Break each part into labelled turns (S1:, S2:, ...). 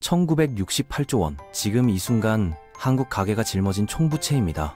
S1: 1968조 원. 지금 이 순간 한국 가계가 짊어진 총부채입니다.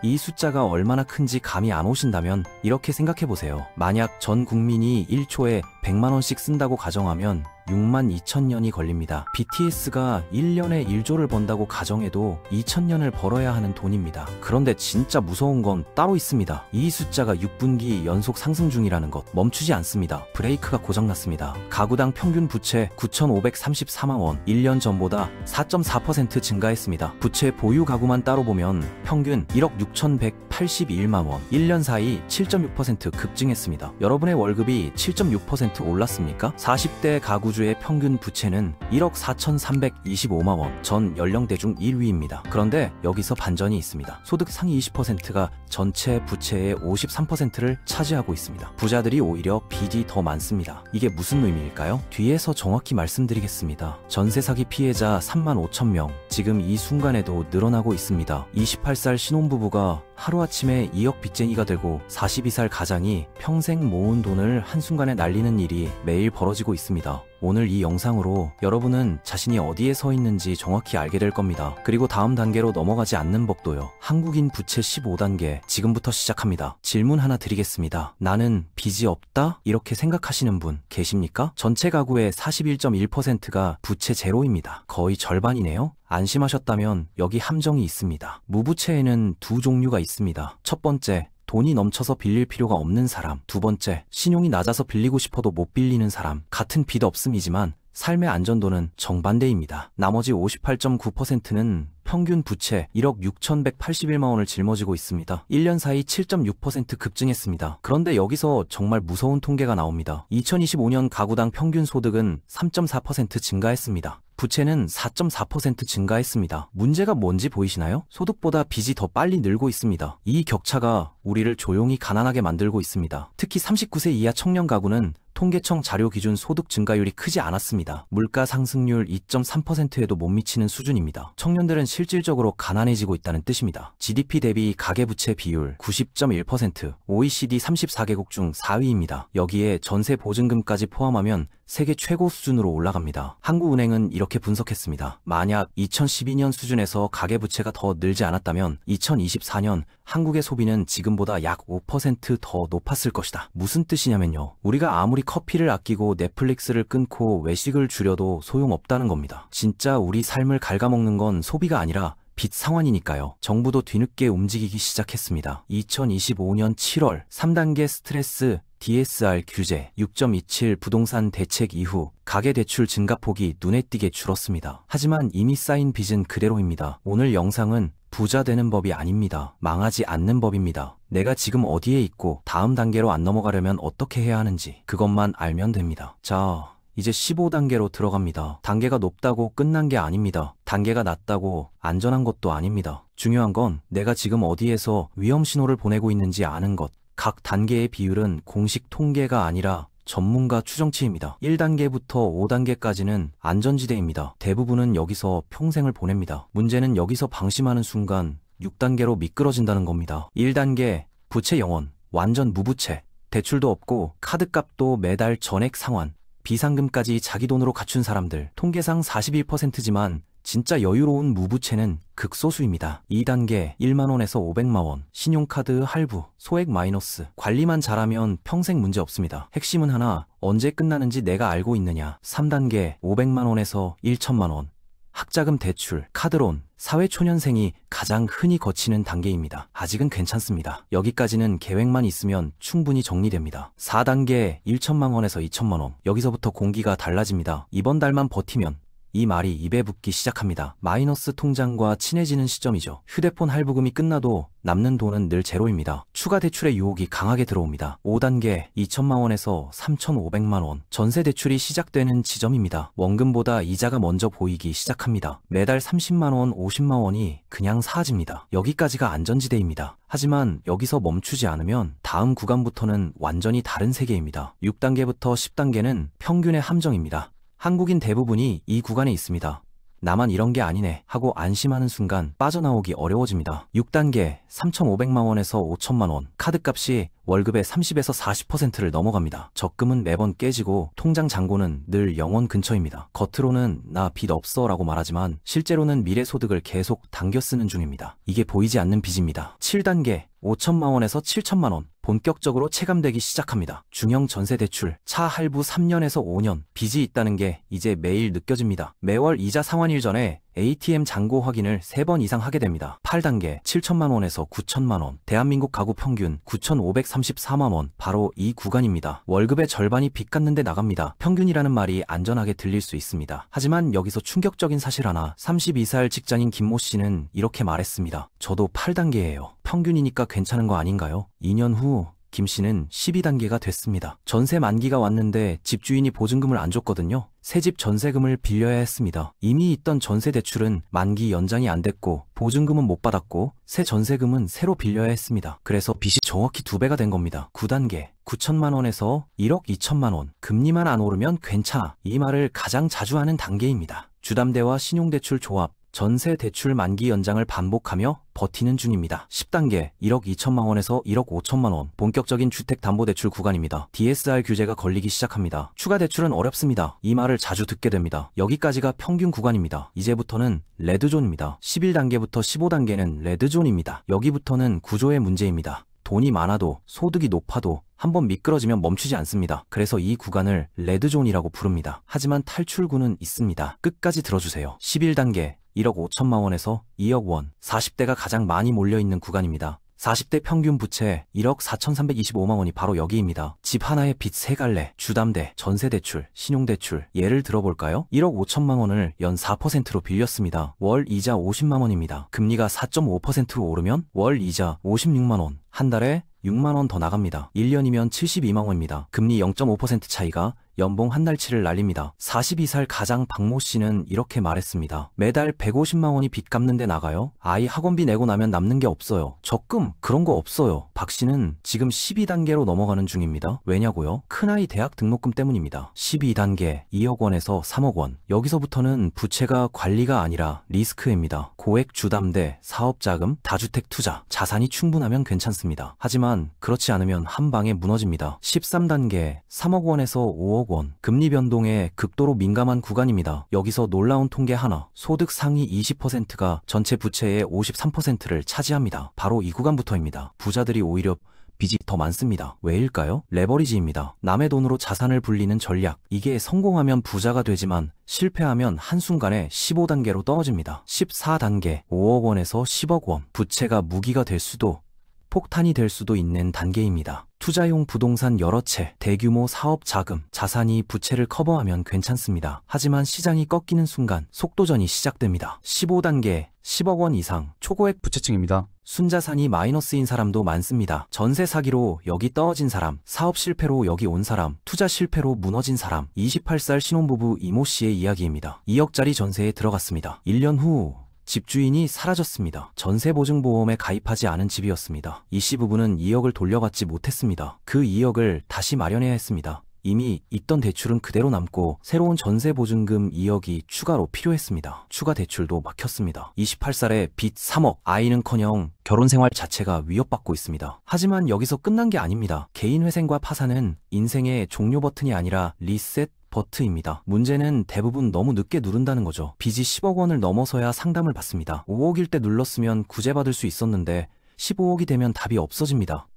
S1: 이 숫자가 얼마나 큰지 감이 안 오신다면 이렇게 생각해보세요. 만약 전 국민이 1초에 100만원씩 쓴다고 가정하면 6만 2천년이 걸립니다. BTS가 1년에 1조를 번다고 가정해도 2천년을 벌어야 하는 돈입니다. 그런데 진짜 무서운 건 따로 있습니다. 이 숫자가 6분기 연속 상승 중이라는 것. 멈추지 않습니다. 브레이크가 고장났습니다. 가구당 평균 부채 9,534만원, 1년 전보다 4.4% 증가했습니다. 부채 보유 가구만 따로 보면 평균 1억 6,181만원, 1년 사이 7.6% 급증했습니다. 여러분의 월급이 7.6% 올랐습니까? 40대 가구주의 평균 부채는 1억 4,325만원, 전 연령대 중 1위입니다. 그런데 여기서 반전이 있습니다. 소득 상위 20%가 전체 부채의 53%를 차지하고 있습니다. 부자들이 오히려 빚이 더 많습니다. 이게 무슨 의미일까요? 뒤에서 정확히 말씀드리겠습니다. 전세 사기 피해자 3만 5천 명, 지금 이 순간에도 늘어나고 있습니다. 28살 신혼부부가 하루아침에 2억 빚쟁이가 되고 42살 가장이 평생 모은 돈을 한순간에 날리는 일이 매일 벌어지고 있습니다. 오늘 이 영상으로 여러분은 자신이 어디에 서 있는지 정확히 알게 될 겁니다. 그리고 다음 단계로 넘어가지 않는 법도요. 한국인 부채 15단계 지금부터 시작합니다. 질문 하나 드리겠습니다. 나는 빚이 없다? 이렇게 생각하시는 분 계십니까? 전체 가구의 41.1%가 부채 제로입니다. 거의 절반이네요. 안심하셨다면 여기 함정이 있습니다. 무부채에는 두 종류가 있습니다. 첫 번째, 돈이 넘쳐서 빌릴 필요가 없는 사람. 두 번째, 신용이 낮아서 빌리고 싶어도 못 빌리는 사람. 같은 빚 없음이지만 삶의 안전도는 정반대입니다. 나머지 58.9%는 평균 부채 1억 6,181만원을 짊어지고 있습니다. 1년 사이 7.6% 급증했습니다. 그런데 여기서 정말 무서운 통계가 나옵니다. 2025년 가구당 평균 소득은 3.4% 증가했습니다. 부채는 4.4% 증가했습니다. 문제가 뭔지 보이시나요? 소득보다 빚이 더 빨리 늘고 있습니다. 이 격차가 우리를 조용히 가난하게 만들고 있습니다. 특히 39세 이하 청년 가구는 통계청 자료 기준 소득 증가율이 크지 않았습니다. 물가 상승률 2.3%에도 못 미치는 수준입니다. 청년들은 실질적으로 가난해지고 있다는 뜻입니다. GDP 대비 가계부채 비율 90.1%, OECD 34개국 중 4위입니다. 여기에 전세 보증금까지 포함하면 세계 최고 수준으로 올라갑니다. 한국은행은 이렇게 분석했습니다. 만약 2012년 수준에서 가계부채가 더 늘지 않았다면 2024년 한국의 소비는 지금보다 약 5% 높았을 것이다. 무슨 뜻이냐면요. 우리가 아무리 커피를 아끼고 넷플릭스를 끊고 외식을 줄여도 소용없다는 겁니다. 진짜 우리 삶을 갉아먹는 건 소비가 아니라 빚 상환이니까요. 정부도 뒤늦게 움직이기 시작했습니다. 2025년 7월 3단계 스트레스 DSR 규제 6.27 부동산 대책 이후 가계대출 증가폭이 눈에 띄게 줄었습니다. 하지만 이미 쌓인 빚은 그대로입니다. 오늘 영상은 부자 되는 법이 아닙니다. 망하지 않는 법입니다. 내가 지금 어디에 있고 다음 단계로 안 넘어가려면 어떻게 해야 하는지 그것만 알면 됩니다. 자, 이제 15단계로 들어갑니다. 단계가 높다고 끝난 게 아닙니다. 단계가 낮다고 안전한 것도 아닙니다. 중요한 건 내가 지금 어디에서 위험 신호를 보내고 있는지 아는 것. 각 단계의 비율은 공식 통계가 아니라 전문가 추정치입니다. 1단계부터 5단계까지는 안전지대입니다. 대부분은 여기서 평생을 보냅니다. 문제는 여기서 방심하는 순간 6단계로 미끄러진다는 겁니다. 1단계 부채 영원, 완전 무부채, 대출도 없고 카드값도 매달 전액 상환, 비상금까지 자기 돈으로 갖춘 사람들. 통계상 41%지만 진짜 여유로운 무부채는 극소수입니다. 2단계 1만원에서 500만원, 신용카드 할부, 소액 마이너스, 관리만 잘하면 평생 문제 없습니다. 핵심은 하나, 언제 끝나는지 내가 알고 있느냐. 3단계 500만원에서 1천만원, 학자금 대출, 카드론, 사회초년생이 가장 흔히 거치는 단계입니다. 아직은 괜찮습니다. 여기까지는 계획만 있으면 충분히 정리됩니다. 4단계 1천만원에서 2천만원, 여기서부터 공기가 달라집니다. 이번 달만 버티면 이 말이 입에 붙기 시작합니다. 마이너스 통장과 친해지는 시점이죠. 휴대폰 할부금이 끝나도 남는 돈은 늘 제로입니다. 추가 대출의 유혹이 강하게 들어옵니다. 5단계 2천만원에서 3,500만원, 전세 대출이 시작되는 지점입니다. 원금보다 이자가 먼저 보이기 시작합니다. 매달 30만원, 50만원이 그냥 사라집니다. 여기까지가 안전지대입니다. 하지만 여기서 멈추지 않으면 다음 구간부터는 완전히 다른 세계입니다. 6단계부터 10단계는 평균의 함정입니다. 한국인 대부분이 이 구간에 있습니다. 나만 이런 게 아니네 하고 안심하는 순간 빠져나오기 어려워집니다. 6단계 3,500만원에서 5천만원, 카드값이 월급의 30에서 40%를 넘어갑니다. 적금은 매번 깨지고 통장 잔고는 늘 0원 근처입니다. 겉으로는 나 빚 없어 라고 말하지만 실제로는 미래 소득을 계속 당겨 쓰는 중입니다. 이게 보이지 않는 빚입니다. 7단계 5천만 원에서 7천만 원 본격적으로 체감되기 시작합니다. 중형 전세대출, 차 할부 3년에서 5년, 빚이 있다는 게 이제 매일 느껴집니다. 매월 이자 상환일 전에 ATM 잔고 확인을 3번 이상 하게 됩니다. 8단계 7천만 원에서 9천만 원, 대한민국 가구 평균 9,534만 원, 바로 이 구간입니다. 월급의 절반이 빚 갚는데 나갑니다. 평균이라는 말이 안전하게 들릴 수 있습니다. 하지만 여기서 충격적인 사실 하나, 32살 직장인 김모 씨는 이렇게 말했습니다. 저도 8단계예요. 평균이니까 괜찮은 거 아닌가요? 2년 후 김 씨는 12단계가 됐습니다. 전세 만기가 왔는데 집주인이 보증금을 안 줬거든요. 새 집 전세금을 빌려야 했습니다. 이미 있던 전세 대출은 만기 연장이 안 됐고 보증금은 못 받았고 새 전세금은 새로 빌려야 했습니다. 그래서 빚이 정확히 2배가 된 겁니다. 9단계 9천만 원에서 1억 2천만 원, 금리만 안 오르면 괜찮아. 이 말을 가장 자주 하는 단계입니다. 주담대와 신용대출 조합, 전세 대출 만기 연장을 반복하며 버티는 중입니다. 10단계 1억 2천만 원에서 1억 5천만 원, 본격적인 주택담보대출 구간입니다. DSR 규제가 걸리기 시작합니다. 추가 대출은 어렵습니다. 이 말을 자주 듣게 됩니다. 여기까지가 평균 구간입니다. 이제부터는 레드존입니다. 11단계부터 15단계는 레드존입니다. 여기부터는 구조의 문제입니다. 돈이 많아도 소득이 높아도 한번 미끄러지면 멈추지 않습니다. 그래서 이 구간을 레드존이라고 부릅니다. 하지만 탈출구는 있습니다. 끝까지 들어주세요. 11단계 1억 5천만 원에서 2억 원, 40대가 가장 많이 몰려있는 구간입니다. 40대 평균 부채 1억 4,325만 원이 바로 여기입니다. 집 하나에 빚 3갈래, 주담대, 전세대출, 신용대출. 예를 들어볼까요? 1억 5천만 원을 연 4%로 빌렸습니다. 월 이자 50만 원입니다. 금리가 4.5%로 오르면 월 이자 56만 원, 한 달에 6만 원 더 나갑니다. 1년이면 72만 원입니다. 금리 0.5% 차이가 연봉 한 달치를 날립니다. 42살 가장 박모 씨는 이렇게 말했습니다. 매달 150만 원이 빚 갚는데 나가요? 아이 학원비 내고 나면 남는 게 없어요. 적금 그런 거 없어요. 박 씨는 지금 12단계로 넘어가는 중입니다. 왜냐고요? 큰아이 대학 등록금 때문입니다. 12단계 2억 원에서 3억 원. 여기서부터는 부채가 관리가 아니라 리스크입니다. 고액 주담대, 사업자금, 다주택 투자, 자산이 충분하면 괜찮습니다. 하지만 그렇지 않으면 한 방에 무너집니다. 13단계 3억 원에서 5억 원. 금리 변동에 극도로 민감한 구간입니다. 여기서 놀라운 통계 하나, 소득 상위 20%가 전체 부채의 53%를 차지합니다. 바로 이 구간부터입니다. 부자들이 오히려 빚이 더 많습니다. 왜일까요? 레버리지입니다. 남의 돈으로 자산을 불리는 전략. 이게 성공하면 부자가 되지만 실패하면 한순간에 15단계로 떨어집니다. 14단계 5억 원에서 10억 원. 부채가 무기가 될 수도 폭탄이 될 수도 있는 단계입니다. 투자용 부동산 여러 채, 대규모 사업 자금, 자산이 부채를 커버하면 괜찮습니다. 하지만 시장이 꺾이는 순간 속도전이 시작됩니다. 15단계 10억 원 이상, 초고액
S2: 부채층입니다.
S1: 순자산이 마이너스인 사람도 많습니다. 전세 사기로 여기 떨어진 사람, 사업 실패로 여기 온 사람, 투자 실패로 무너진 사람. 28살 신혼부부 이모 씨의 이야기입니다. 2억짜리 전세에 들어갔습니다. 1년 후 집주인이 사라졌습니다. 전세보증보험에 가입하지 않은 집이었습니다. 이 씨 부부는 2억을 돌려받지 못했습니다. 그 2억을 다시 마련해야 했습니다. 이미 있던 대출은 그대로 남고 새로운 전세보증금 2억이 추가로 필요했습니다. 추가 대출도 막혔습니다. 28살에 빚 3억, 아이는커녕 결혼생활 자체가 위협받고 있습니다. 하지만 여기서 끝난 게 아닙니다. 개인회생과 파산은 인생의 종료 버튼이 아니라 리셋 버튼입니다. 문제는 대부분 너무 늦게 누른다는 거죠. 빚이 10억 원을 넘어서야 상담을 받습니다. 5억일 때 눌렀으면 구제받을 수 있었는데 15억이 되면 답이 없어집니다.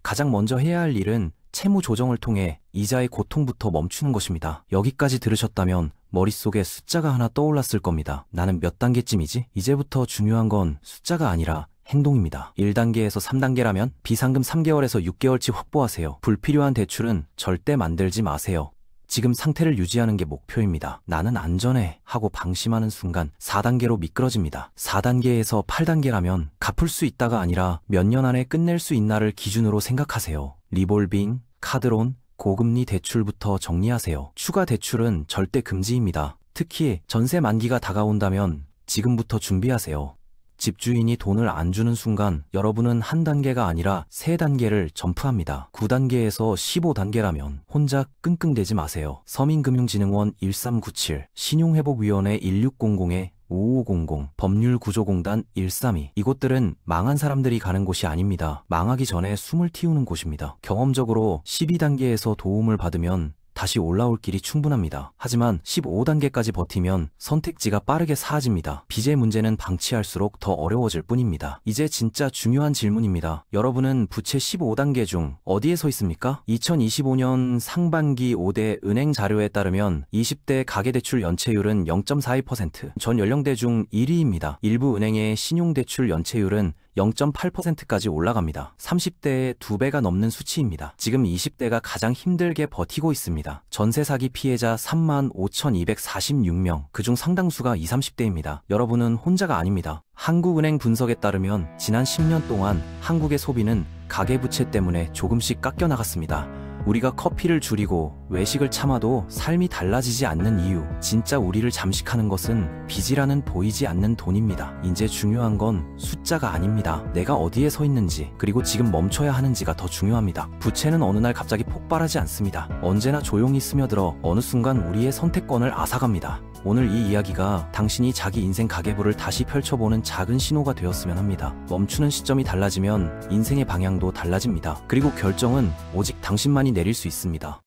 S1: 가장 먼저 해야 할 일은 채무 조정을 통해 이자의 고통부터 멈추는 것입니다. 여기까지 들으셨다면 머릿속에 숫자가 하나 떠올랐을 겁니다. 나는 몇 단계쯤이지? 이제부터 중요한 건 숫자가 아니라 행동입니다. 1단계에서 3단계라면 비상금 3개월에서 6개월치 확보하세요. 불필요한 대출은 절대 만들지 마세요. 지금 상태를 유지하는 게 목표입니다. 나는 안전해 하고 방심하는 순간 4단계로 미끄러집니다. 4단계에서 8단계라면 갚을 수 있다가 아니라 몇 년 안에 끝낼 수 있나를 기준으로 생각하세요. 리볼빙, 카드론, 고금리 대출부터 정리하세요. 추가 대출은 절대 금지입니다. 특히 전세 만기가 다가온다면 지금부터 준비하세요. 집주인이 돈을 안 주는 순간 여러분은 한 단계가 아니라 3단계를 점프합니다. 9단계에서 15단계라면 혼자 끙끙대지 마세요. 서민금융진흥원 1397, 신용회복위원회 1600에 5500, 법률구조공단 132. 이곳들은 망한 사람들이 가는 곳이 아닙니다. 망하기 전에 숨을 틔우는 곳입니다. 경험적으로 12단계에서 도움을 받으면 다시 올라올 길이 충분합니다. 하지만 15단계까지 버티면 선택지가 빠르게 사라집니다. 빚의 문제는 방치할수록 더 어려워질 뿐입니다. 이제 진짜 중요한 질문입니다. 여러분은 부채 15단계 중 어디에 서 있습니까? 2025년 상반기 5대 은행 자료에 따르면 20대 가계대출 연체율은 0.42%, 전 연령대 중 1위입니다. 일부 은행의 신용대출 연체율은 0.8%까지 올라갑니다. 30대의 2배가 넘는 수치입니다. 지금 20대가 가장 힘들게 버티고 있습니다. 전세 사기 피해자 35,246명, 그중 상당수가 20, 30대입니다. 여러분은 혼자가 아닙니다. 한국은행 분석에 따르면 지난 10년 동안 한국의 소비는 가계부채 때문에 조금씩 깎여 나갔습니다. 우리가 커피를 줄이고 외식을 참아도 삶이 달라지지 않는 이유, 진짜 우리를 잠식하는 것은 빚이라는 보이지 않는 돈입니다. 이제 중요한 건 숫자가 아닙니다. 내가 어디에 서 있는지, 그리고 지금 멈춰야 하는지가 더 중요합니다. 부채는 어느 날 갑자기 폭발하지 않습니다. 언제나 조용히 스며들어 어느 순간 우리의 선택권을 앗아갑니다. 오늘 이 이야기가 당신이 자기 인생 가계부를 다시 펼쳐보는 작은 신호가 되었으면 합니다. 멈추는 시점이 달라지면 인생의 방향도 달라집니다. 그리고 결정은 오직 당신만이 내릴 수 있습니다.